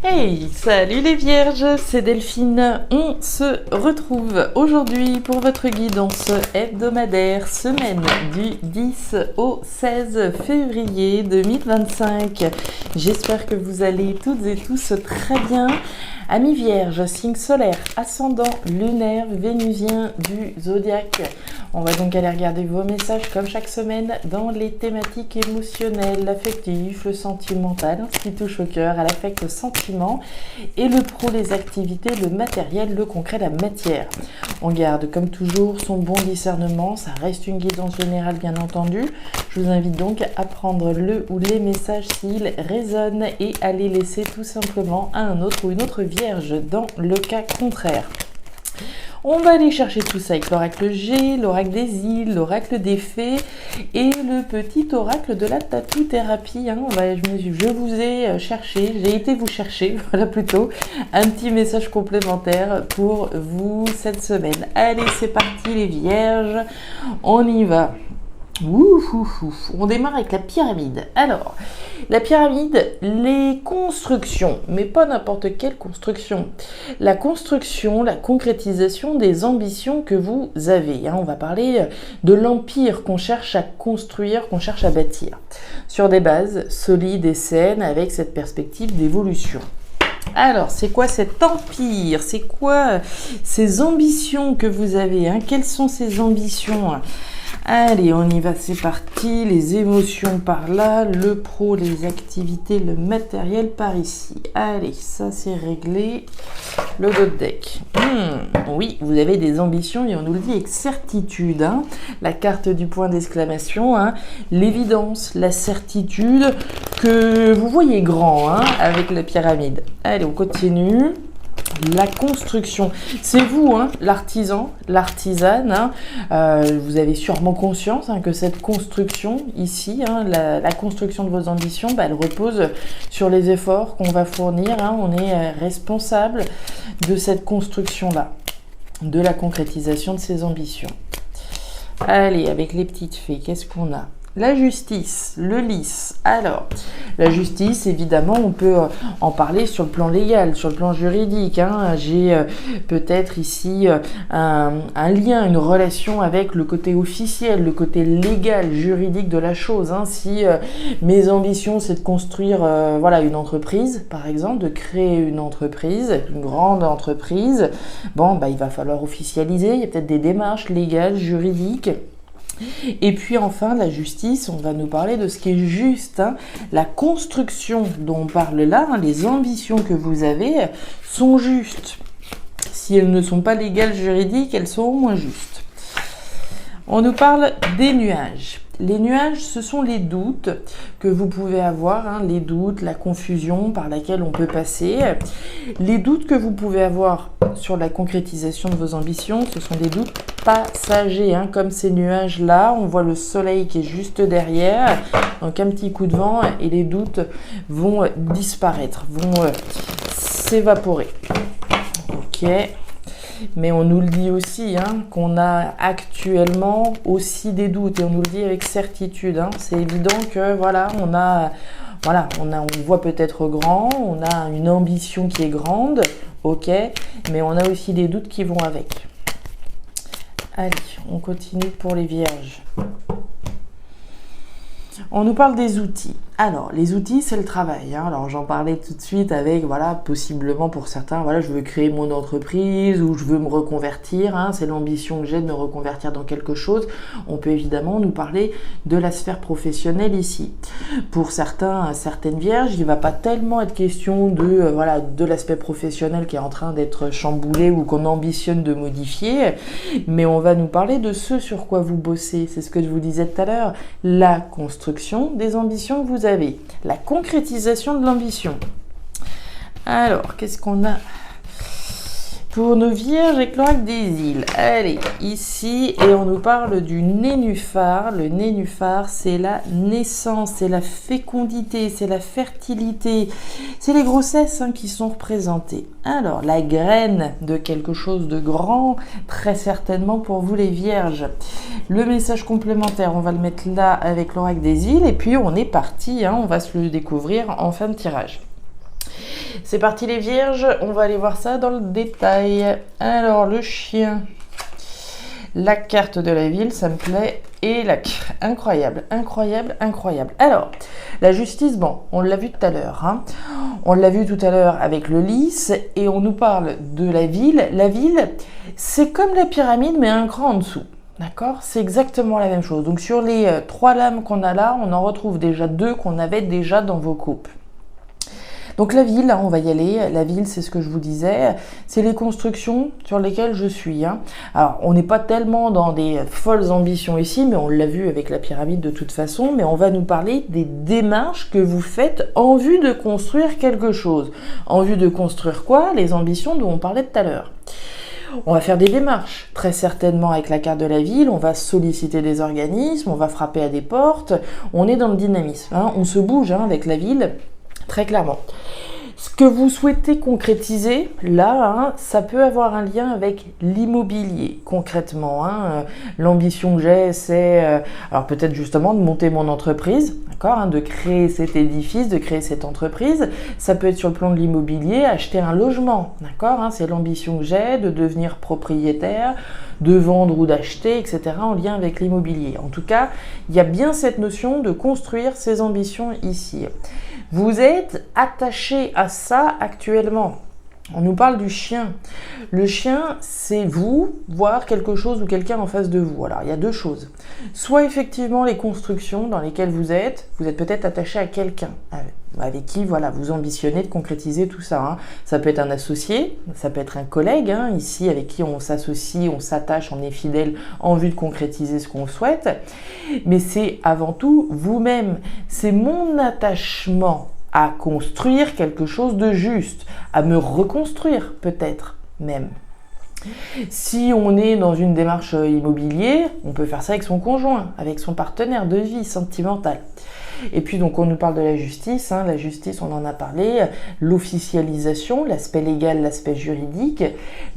Hey, salut les vierges, c'est Delphine. On se retrouve aujourd'hui pour votre guidance hebdomadaire, semaine du 10 au 16 février 2025. J'espère que vous allez toutes et tous très bien. Amis vierges, signe solaire, ascendant, lunaire, vénusien du zodiaque. On va donc aller regarder vos messages comme chaque semaine dans les thématiques émotionnelles, l'affectif, le sentimental, ce qui touche au cœur, à l'affect, sentiment, et le pro, les activités, le matériel, le concret, la matière. On garde comme toujours son bon discernement, ça reste une guidance générale bien entendu. Je vous invite donc à prendre le ou les messages s'ils résonnent et à les laisser tout simplement à un autre ou une autre vierge dans le cas contraire. On va aller chercher tout ça avec l'oracle G, l'oracle des îles, l'oracle des fées et le petit oracle de la tatou-thérapie. Je vous ai cherché, j'ai été vous chercher, voilà plutôt, un petit message complémentaire pour vous cette semaine. Allez, c'est parti les vierges, on y va. On démarre avec la pyramide. Alors, la pyramide, les constructions, mais pas n'importe quelle construction. La construction, la concrétisation des ambitions que vous avez. On va parler de l'empire qu'on cherche à construire, qu'on cherche à bâtir, sur des bases solides et saines avec cette perspective d'évolution. Alors, c'est quoi cet empire? C'est quoi ces ambitions que vous avez? Quelles sont ces ambitions? Allez, on y va, c'est parti. Les émotions par là, le pro, les activités, le matériel par ici. Allez, ça c'est réglé. Le dos de deck. Oui, vous avez des ambitions et on nous le dit avec certitude. La carte du point d'exclamation, l'évidence, la certitude que vous voyez grand avec la pyramide. Allez, on continue. La construction, c'est vous, l'artisan, l'artisane. Vous avez sûrement conscience que cette construction ici, la construction de vos ambitions, elle repose sur les efforts qu'on va fournir. On est responsable de cette construction-là, de la concrétisation de ces ambitions. Allez, avec les petites fées, qu'est-ce qu'on a ? La justice, le lys. Alors, la justice, évidemment, on peut en parler sur le plan légal, sur le plan juridique. J'ai peut-être ici un lien, une relation avec le côté officiel, le côté légal, juridique de la chose. Si mes ambitions, c'est de construire une entreprise, par exemple, de créer une entreprise, une grande entreprise, il va falloir officialiser. Il y a peut-être des démarches légales, juridiques. Et puis enfin, la justice, on va nous parler de ce qui est juste. La construction dont on parle là, les ambitions que vous avez sont justes. Si elles ne sont pas légales, juridiques, elles sont au moins justes. On nous parle des nuages. Les nuages, ce sont les doutes que vous pouvez avoir, les doutes, la confusion par laquelle on peut passer. Les doutes que vous pouvez avoir sur la concrétisation de vos ambitions, ce sont des doutes passagers, comme ces nuages-là. On voit le soleil qui est juste derrière, donc un petit coup de vent et les doutes vont disparaître, vont s'évaporer. Ok. Mais on nous le dit aussi, qu'on a actuellement aussi des doutes et on nous le dit avec certitude. C'est évident que on voit peut-être grand, on a une ambition qui est grande, ok, mais on a aussi des doutes qui vont avec. Allez, on continue pour les vierges. On nous parle des outils. Alors, les outils, c'est le travail. Alors, j'en parlais tout de suite avec, possiblement pour certains, je veux créer mon entreprise ou je veux me reconvertir. C'est l'ambition que j'ai de me reconvertir dans quelque chose. On peut évidemment nous parler de la sphère professionnelle ici. Pour certaines vierges, il ne va pas tellement être question de l'aspect professionnel qui est en train d'être chamboulé ou qu'on ambitionne de modifier, mais on va nous parler de ce sur quoi vous bossez. C'est ce que je vous disais tout à l'heure, la construction des ambitions que vous avez, la concrétisation de l'ambition. Alors, qu'est-ce qu'on a pour nos vierges avec l'oracle des îles? Allez, ici, et on nous parle du nénuphar. Le nénuphar, c'est la naissance, c'est la fécondité, c'est la fertilité, c'est les grossesses qui sont représentées. Alors, la graine de quelque chose de grand, très certainement pour vous les vierges. Le message complémentaire, on va le mettre là avec l'oracle des îles, et puis on est parti, on va se le découvrir en fin de tirage. C'est parti les vierges, on va aller voir ça dans le détail. Alors le chien, la carte de la ville, ça me plaît, et incroyable, incroyable, incroyable. Alors, la justice, bon, on l'a vu tout à l'heure, hein. On l'a vu tout à l'heure avec le lys, et on nous parle de la ville. La ville, c'est comme la pyramide, mais un cran en dessous. D'accord? C'est exactement la même chose. Donc sur les 3 lames qu'on a là, on en retrouve déjà 2 qu'on avait déjà dans vos coupes. Donc la ville, on va y aller. La ville, c'est ce que je vous disais, c'est les constructions sur lesquelles je suis. Hein. Alors, on n'est pas tellement dans des folles ambitions ici, mais on l'a vu avec la pyramide de toute façon, mais on va nous parler des démarches que vous faites en vue de construire quelque chose. En vue de construire quoi? Les ambitions dont on parlait tout à l'heure. On va faire des démarches, très certainement avec la carte de la ville, on va solliciter des organismes, on va frapper à des portes, on est dans le dynamisme, hein. On se bouge avec la ville, très clairement. Ce que vous souhaitez concrétiser, là, ça peut avoir un lien avec l'immobilier, concrètement. L'ambition que j'ai, c'est, alors peut-être justement de monter mon entreprise, d'accord, de créer cet édifice, de créer cette entreprise. Ça peut être sur le plan de l'immobilier, acheter un logement, d'accord, c'est l'ambition que j'ai, de devenir propriétaire, de vendre ou d'acheter, etc., en lien avec l'immobilier. En tout cas, il y a bien cette notion de construire ses ambitions ici. Vous êtes attaché à ça actuellement. On nous parle du chien. Le chien, c'est vous, voir quelque chose ou quelqu'un en face de vous. Alors, il y a 2 choses. Soit effectivement les constructions dans lesquelles vous êtes peut-être attaché à quelqu'un avec qui voilà, vous ambitionnez de concrétiser tout ça. Ça peut être un associé, ça peut être un collègue, ici avec qui on s'associe, on s'attache, on est fidèle en vue de concrétiser ce qu'on souhaite. Mais c'est avant tout vous-même. C'est mon attachement à construire quelque chose de juste, à me reconstruire peut-être même. Si on est dans une démarche immobilière, on peut faire ça avec son conjoint, avec son partenaire de vie sentimental. Et puis donc on nous parle de la justice, la justice on en a parlé, l'officialisation, l'aspect légal, l'aspect juridique,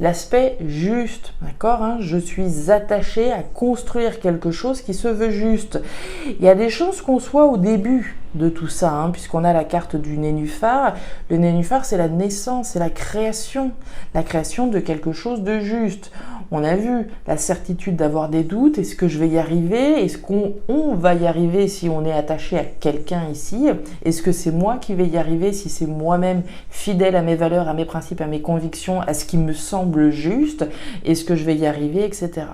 l'aspect juste, d'accord, je suis attachée à construire quelque chose qui se veut juste. Il y a des chances qu'on soit au début de tout ça, puisqu'on a la carte du nénuphar. Le nénuphar, c'est la naissance, c'est la création de quelque chose de juste. On a vu la certitude d'avoir des doutes. Est-ce que je vais y arriver? Est-ce qu'on va y arriver si on est attaché à quelqu'un ici? Est-ce que c'est moi qui vais y arriver si c'est moi-même fidèle à mes valeurs, à mes principes, à mes convictions, à ce qui me semble juste? Est-ce que je vais y arriver, etc.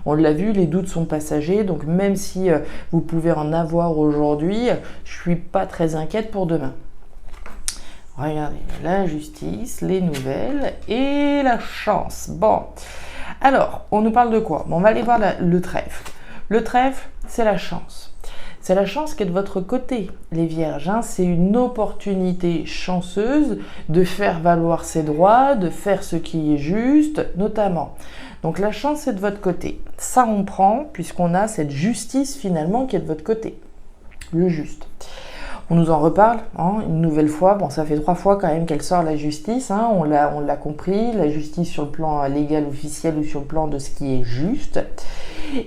On l'a vu, les doutes sont passagers, donc même si vous pouvez en avoir aujourd'hui, je ne suis pas très inquiète pour demain. Regardez, la justice, les nouvelles et la chance. Bon, alors, on nous parle de quoi? On va aller voir le trèfle. Le trèfle, c'est la chance. C'est la chance qui est de votre côté, les vierges. C'est une opportunité chanceuse de faire valoir ses droits, de faire ce qui est juste, notamment. Donc la chance, c'est de votre côté. Ça, on prend, puisqu'on a cette justice, finalement, qui est de votre côté. Le juste. On nous en reparle une nouvelle fois. Bon, ça fait 3 fois quand même qu'elle sort la justice. On l'a compris. La justice sur le plan légal officiel ou sur le plan de ce qui est juste.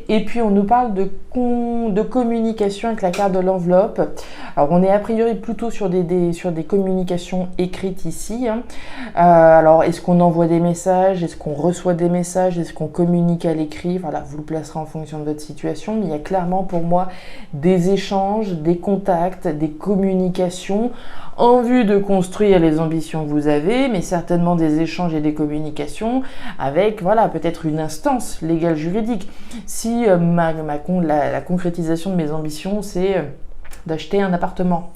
Et puis on nous parle de communication avec la carte de l'enveloppe. Alors on est a priori plutôt sur des communications écrites ici. Alors est-ce qu'on envoie des messages? Est-ce qu'on reçoit des messages? Est-ce qu'on communique à l'écrit? Voilà, vous le placerez en fonction de votre situation. Mais il y a clairement pour moi des échanges, des contacts, des communications en vue de construire les ambitions que vous avez, mais certainement des échanges et des communications avec, voilà, peut-être une instance légale juridique. Si la concrétisation de mes ambitions, c'est d'acheter un appartement,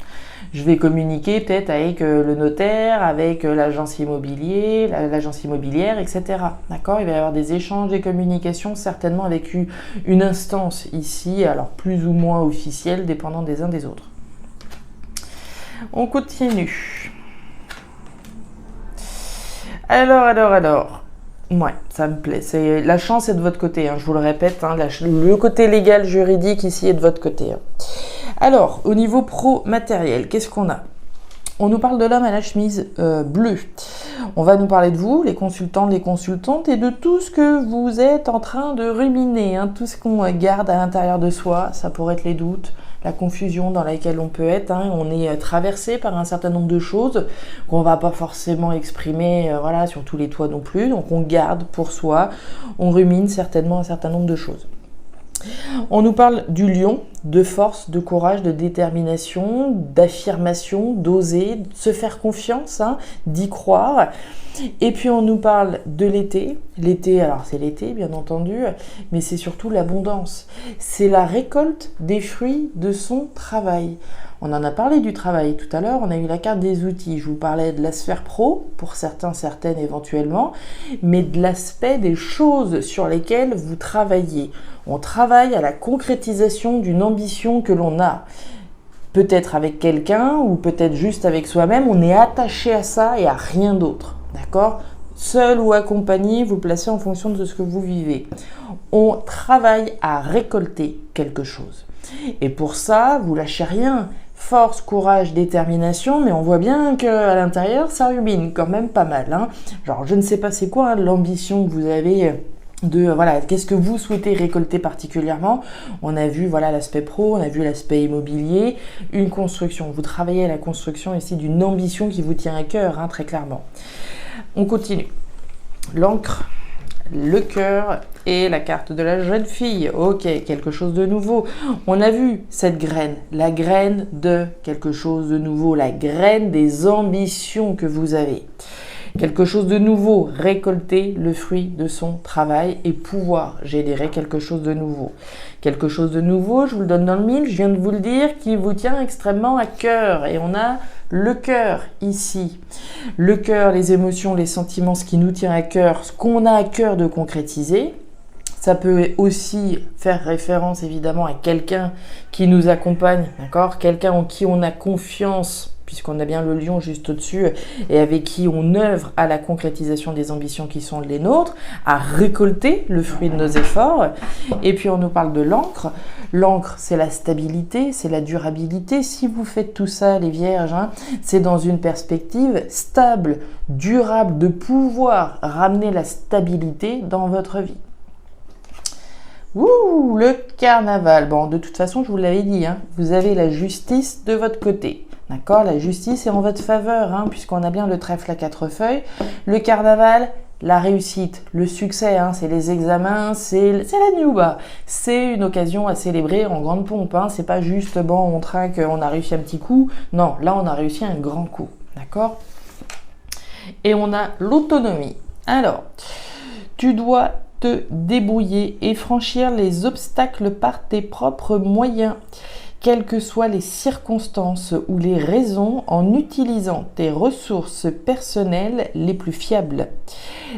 je vais communiquer peut-être avec le notaire, avec l'agence immobilière, etc. D'accord? Il va y avoir des échanges, des communications, certainement avec une instance ici, alors plus ou moins officielle, dépendant des uns des autres. On continue. Alors. Ouais, ça me plaît. La chance est de votre côté, je vous le répète. Le côté légal, juridique ici est de votre côté. Alors, au niveau pro-matériel, qu'est-ce qu'on a? On nous parle de l'homme à la chemise bleue. On va nous parler de vous, les consultants, les consultantes, et de tout ce que vous êtes en train de ruminer, hein, tout ce qu'on garde à l'intérieur de soi. Ça pourrait être les doutes, la confusion dans laquelle on peut être. Hein. On est traversé par un certain nombre de choses qu'on va pas forcément exprimer voilà, sur tous les toits non plus. Donc on garde pour soi, on rumine certainement un certain nombre de choses. On nous parle du lion, de force, de courage, de détermination, d'affirmation, d'oser, de se faire confiance, hein, d'y croire. Et puis on nous parle de l'été. L'été, alors c'est l'été bien entendu, mais c'est surtout l'abondance. C'est la récolte des fruits de son travail. On en a parlé du travail tout à l'heure, on a eu la carte des outils. Je vous parlais de la sphère pro, pour certains, certaines éventuellement, mais de l'aspect des choses sur lesquelles vous travaillez. On travaille à la concrétisation d'une ambition que l'on a. Peut-être avec quelqu'un ou peut-être juste avec soi-même, on est attaché à ça et à rien d'autre. D'accord ? Seul ou accompagné, vous placez en fonction de ce que vous vivez. On travaille à récolter quelque chose. Et pour ça, vous lâchez rien. Force, courage, détermination, mais on voit bien qu'à l'intérieur, ça rumine quand même pas mal. Hein. Genre, je ne sais pas c'est quoi hein, l'ambition que vous avez de, voilà, qu'est-ce que vous souhaitez récolter particulièrement. On a vu voilà, l'aspect pro, on a vu l'aspect immobilier, une construction. Vous travaillez à la construction ici d'une ambition qui vous tient à cœur, hein, très clairement. On continue. L'encre, le cœur et la carte de la jeune fille. Ok, quelque chose de nouveau. On a vu cette graine, la graine de quelque chose de nouveau, la graine des ambitions que vous avez. Quelque chose de nouveau, récolter le fruit de son travail et pouvoir générer quelque chose de nouveau. Quelque chose de nouveau, je vous le donne dans le mille, je viens de vous le dire, qui vous tient extrêmement à cœur. Et on a le cœur ici. Le cœur, les émotions, les sentiments, ce qui nous tient à cœur, ce qu'on a à cœur de concrétiser. Ça peut aussi faire référence évidemment à quelqu'un qui nous accompagne, d'accord ? Quelqu'un en qui on a confiance, puisqu'on a bien le lion juste au-dessus, et avec qui on œuvre à la concrétisation des ambitions qui sont les nôtres, à récolter le fruit de nos efforts. Et puis on nous parle de l'encre. L'encre, c'est la stabilité, c'est la durabilité. Si vous faites tout ça, les vierges, hein, c'est dans une perspective stable, durable, de pouvoir ramener la stabilité dans votre vie. Ouh, le carnaval. Bon, de toute façon, je vous l'avais dit, hein, vous avez la justice de votre côté. D'accord ? La justice est en votre faveur, hein, puisqu'on a bien le trèfle à 4 feuilles. Le carnaval, la réussite, le succès, hein, c'est les examens, c'est la Nuba. C'est une occasion à célébrer en grande pompe. Hein. C'est pas juste, bon, on trinque, on a réussi un petit coup. Non, là, on a réussi un grand coup. D'accord ? Et on a l'autonomie. Alors, tu dois te débrouiller et franchir les obstacles par tes propres moyens, quelles que soient les circonstances ou les raisons, en utilisant tes ressources personnelles les plus fiables.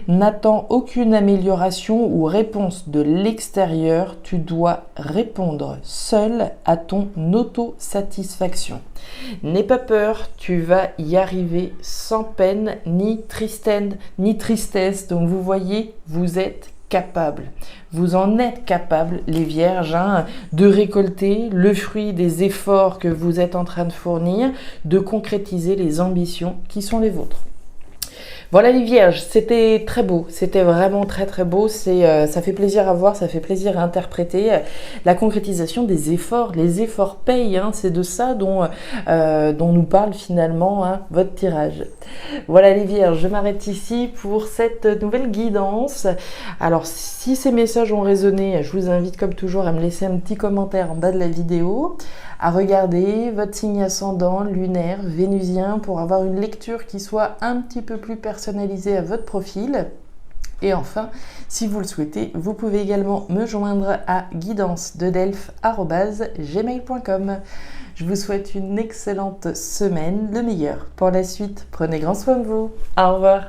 N'attends aucune amélioration ou réponse de l'extérieur, tu dois répondre seul à ton autosatisfaction. N'aie pas peur, tu vas y arriver sans peine ni tristesse. Donc vous voyez, vous êtes capable. Vous en êtes capable, les vierges, hein, de récolter le fruit des efforts que vous êtes en train de fournir, de concrétiser les ambitions qui sont les vôtres. Voilà les vierges, c'était très beau, c'était vraiment très très beau, ça fait plaisir à voir, ça fait plaisir à interpréter. La concrétisation des efforts, les efforts payent, hein, c'est de ça dont nous parle finalement hein, votre tirage. Voilà les vierges, je m'arrête ici pour cette nouvelle guidance. Alors si ces messages ont résonné, je vous invite comme toujours à me laisser un petit commentaire en bas de la vidéo, à regarder votre signe ascendant, lunaire, vénusien pour avoir une lecture qui soit un petit peu plus personnalisée à votre profil. Et enfin, si vous le souhaitez, vous pouvez également me joindre à guidance-delphes@gmail.com. Je vous souhaite une excellente semaine, le meilleur pour la suite. Prenez grand soin de vous. Au revoir.